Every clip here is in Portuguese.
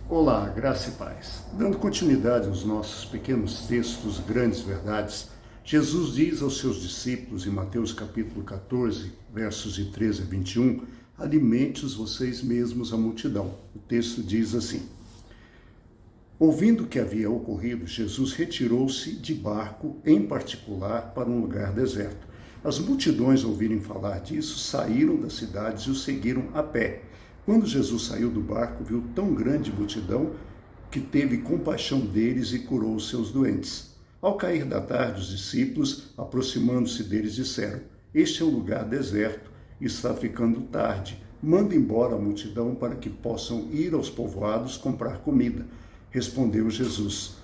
Olá, graça e paz. Dando continuidade aos nossos pequenos textos, grandes verdades, Jesus diz aos seus discípulos em Mateus capítulo 14, versos de 13 a 21, alimente-os vocês mesmos a multidão. O texto diz assim: ouvindo o que havia ocorrido, Jesus retirou-se de barco, em particular, para um lugar deserto. As multidões, ao ouvirem falar disso, saíram das cidades e o seguiram a pé. Quando Jesus saiu do barco, viu tão grande multidão que teve compaixão deles e curou os seus doentes. Ao cair da tarde, os discípulos, aproximando-se deles, disseram: este é um lugar deserto e está ficando tarde. Manda embora a multidão para que possam ir aos povoados comprar comida. Respondeu Jesus: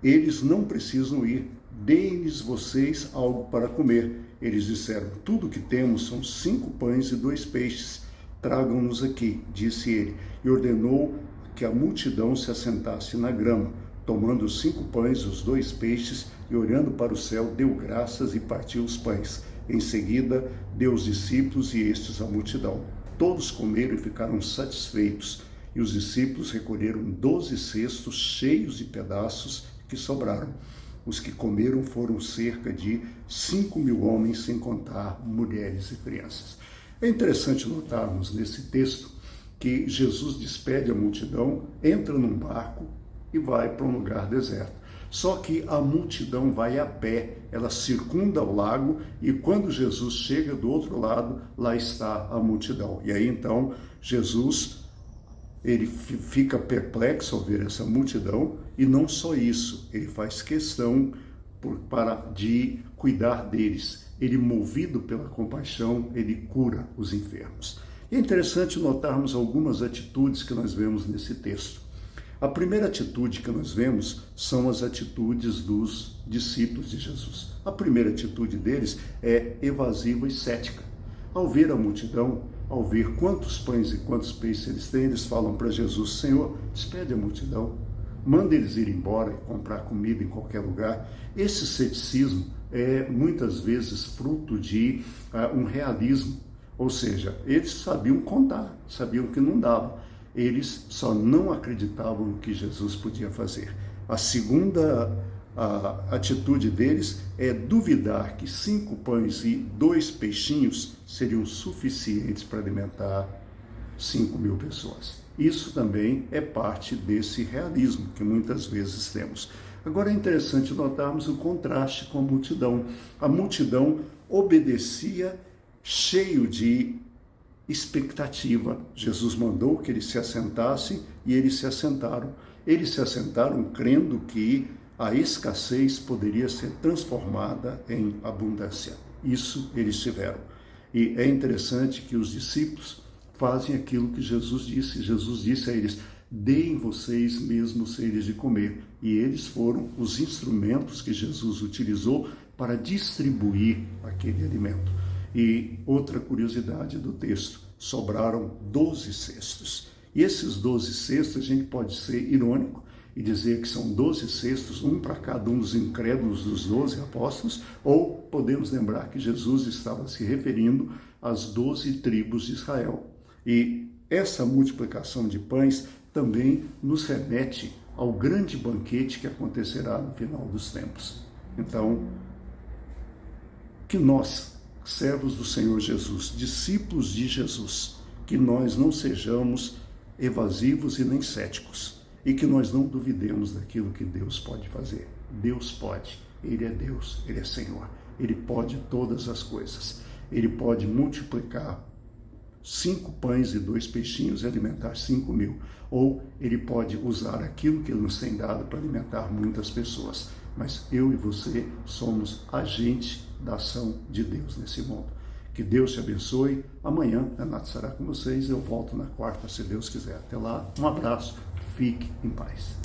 eles não precisam ir, deem-lhes vocês algo para comer. Eles disseram: tudo o que temos são 5 pães e 2 peixes. Tragam-nos aqui, disse ele, e ordenou que a multidão se assentasse na grama. Tomando os 5 pães e os 2 peixes, e olhando para o céu, deu graças e partiu os pães. Em seguida, deu os discípulos e estes à multidão. Todos comeram e ficaram satisfeitos, e os discípulos recolheram 12 cestos cheios de pedaços que sobraram. Os que comeram foram cerca de 5.000 homens, sem contar mulheres e crianças. É interessante notarmos nesse texto que Jesus despede a multidão, entra num barco e vai para um lugar deserto. Só que a multidão vai a pé, ela circunda o lago e quando Jesus chega do outro lado, lá está a multidão. E aí então Jesus, ele fica perplexo ao ver essa multidão e não só isso, ele faz questão de cuidar deles. Ele, movido pela compaixão, ele cura os enfermos. E é interessante notarmos algumas atitudes que nós vemos nesse texto. A primeira atitude que nós vemos são as atitudes dos discípulos de Jesus. A primeira atitude deles é evasiva e cética. Ao ver a multidão, ao ver quantos pães e quantos peixes eles têm, eles falam para Jesus: Senhor, despede a multidão, manda eles ir embora e comprar comida em qualquer lugar. Esse ceticismo é muitas vezes fruto de um realismo, ou seja, eles sabiam contar, sabiam que não dava, eles só não acreditavam no que Jesus podia fazer. A segunda atitude deles é duvidar que 5 pães e 2 peixinhos seriam suficientes para alimentar 5.000 pessoas. Isso também é parte desse realismo que muitas vezes temos. Agora é interessante notarmos o contraste com a multidão. A multidão obedecia cheio de expectativa. Jesus mandou que eles se assentassem e eles se assentaram. Eles se assentaram crendo que a escassez poderia ser transformada em abundância. Isso eles tiveram. E é interessante que os discípulos fazem aquilo que Jesus disse. Jesus disse a eles: deem vocês mesmos eles de comer. E eles foram os instrumentos que Jesus utilizou para distribuir aquele alimento. E outra curiosidade do texto: sobraram 12 cestos. E esses 12 cestos, a gente pode ser irônico e dizer que são 12 cestos, um para cada um dos incrédulos dos 12 apóstolos, ou podemos lembrar que Jesus estava se referindo às 12 tribos de Israel. E essa multiplicação de pães também nos remete ao grande banquete que acontecerá no final dos tempos. Então, que nós, servos do Senhor Jesus, discípulos de Jesus, que nós não sejamos evasivos e nem céticos, e que nós não duvidemos daquilo que Deus pode fazer. Deus pode, Ele é Deus, Ele é Senhor, Ele pode todas as coisas. Ele pode multiplicar 5 pães e 2 peixinhos e alimentar 5.000. Ou Ele pode usar aquilo que Ele nos tem dado para alimentar muitas pessoas. Mas eu e você somos agentes da ação de Deus nesse mundo. Que Deus te abençoe. Amanhã a Nath estará com vocês. Eu volto na quarta, se Deus quiser. Até lá, um abraço. Fique em paz.